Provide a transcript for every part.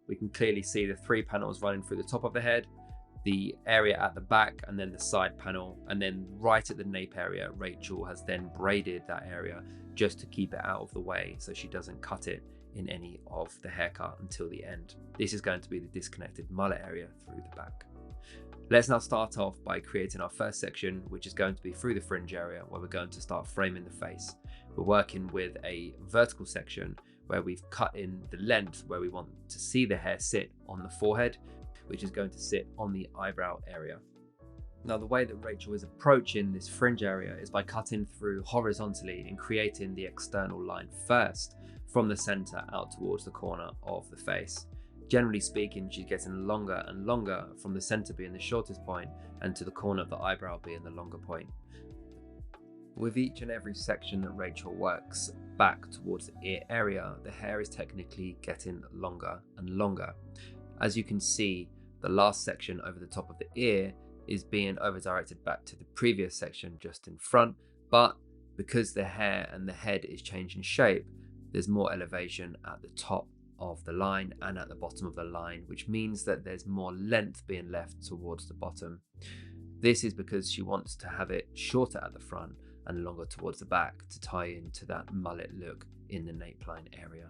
we can clearly see the 3 panels running through the top of the head, the area at the back, and then the side panel. And then right at the nape area, Rachel has then braided that area just to keep it out of the way so she doesn't cut it in any of the haircut until the end. This is going to be the disconnected mullet area through the back. Let's now start off by creating our first section, which is going to be through the fringe area, where we're going to start framing the face. We're working with a vertical section where we've cut in the length where we want to see the hair sit on the forehead, which is going to sit on the eyebrow area. Now, the way that Rachel is approaching this fringe area is by cutting through horizontally and creating the external line first from the center out towards the corner of the face. Generally speaking, she's getting longer and longer, from the center being the shortest point and to the corner of the eyebrow being the longer point. With each and every section that Rachel works back towards the ear area, the hair is technically getting longer and longer. As you can see, the last section over the top of the ear is being over directed back to the previous section just in front, but because the hair and the head is changing shape, there's more elevation at the top of the line and at the bottom of the line, which means that there's more length being left towards the bottom. This is because she wants to have it shorter at the front and longer towards the back to tie into that mullet look in the nape line area.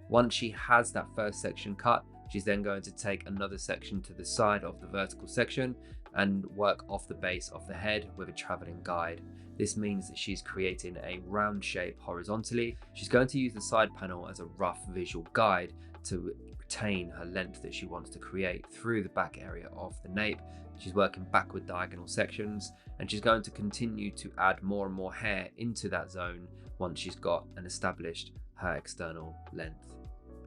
Once she has that first section cut, she's then going to take another section to the side of the vertical section and work off the base of the head with a traveling guide. This means that she's creating a round shape horizontally. She's going to use the side panel as a rough visual guide to retain her length that she wants to create through the back area of the nape. She's working backward diagonal sections, and she's going to continue to add more and more hair into that zone once she's got and established her external length.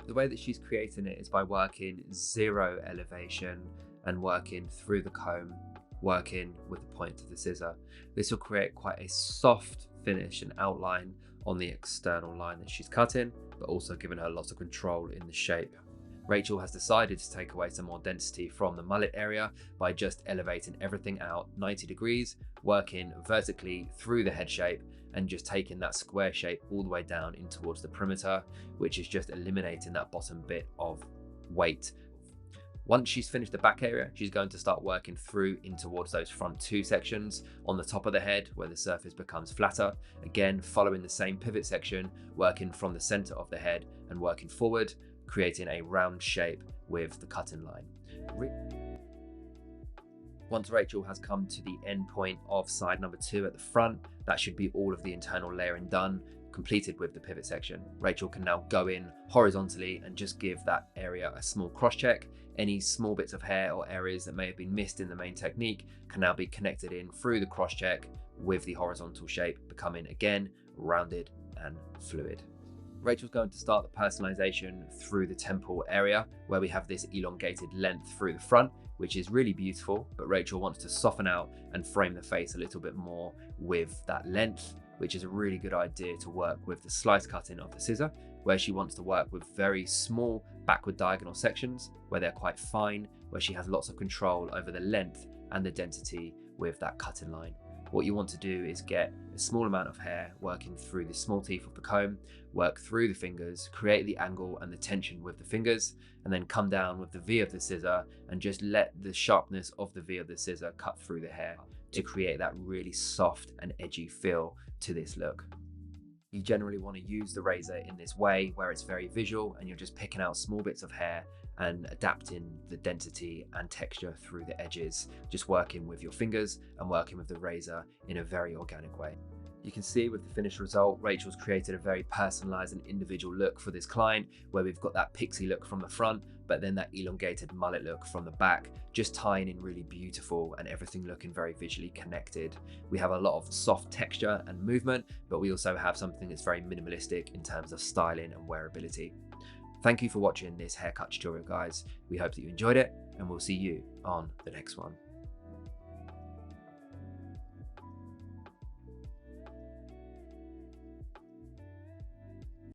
The way that she's creating it is by working zero elevation and working through the comb, working with the point of the scissor. This will create quite a soft finish and outline on the external line that she's cutting, but also giving her lots of control in the shape. Rachel has decided to take away some more density from the mullet area by just elevating everything out 90 degrees, working vertically through the head shape, and just taking that square shape all the way down in towards the perimeter, which is just eliminating that bottom bit of weight. Once she's finished the back area, she's going to start working through in towards those front 2 sections on the top of the head where the surface becomes flatter. Again, following the same pivot section, working from the center of the head and working forward, creating a round shape with the cutting line. Once Rachel has come to the end point of side number 2 at the front, that should be all of the internal layering done, completed with the pivot section. Rachel can now go in horizontally and just give that area a small cross check. Any small bits of hair or areas that may have been missed in the main technique can now be connected in through the cross check, with the horizontal shape becoming again rounded and fluid. Rachel's going to start the personalization through the temple area, where we have this elongated length through the front, which is really beautiful, but Rachel wants to soften out and frame the face a little bit more with that length, which is a really good idea to work with the slice cutting of the scissor, where she wants to work with very small backward diagonal sections where they're quite fine, where she has lots of control over the length and the density with that cutting line. What you want to do is get a small amount of hair working through the small teeth of the comb, work through the fingers, create the angle and the tension with the fingers, and then come down with the V of the scissor and just let the sharpness of the V of the scissor cut through the hair to create that really soft and edgy feel to this look. You generally want to use the razor in this way, where it's very visual and you're just picking out small bits of hair and adapting the density and texture through the edges, just working with your fingers and working with the razor in a very organic way. You can see with the finished result, Rachel's created a very personalized and individual look for this client, where we've got that pixie look from the front, but then that elongated mullet look from the back, just tying in really beautiful and everything looking very visually connected. We have a lot of soft texture and movement, but we also have something that's very minimalistic in terms of styling and wearability. Thank you for watching this haircut tutorial, guys. We hope that you enjoyed it, and we'll see you on the next one.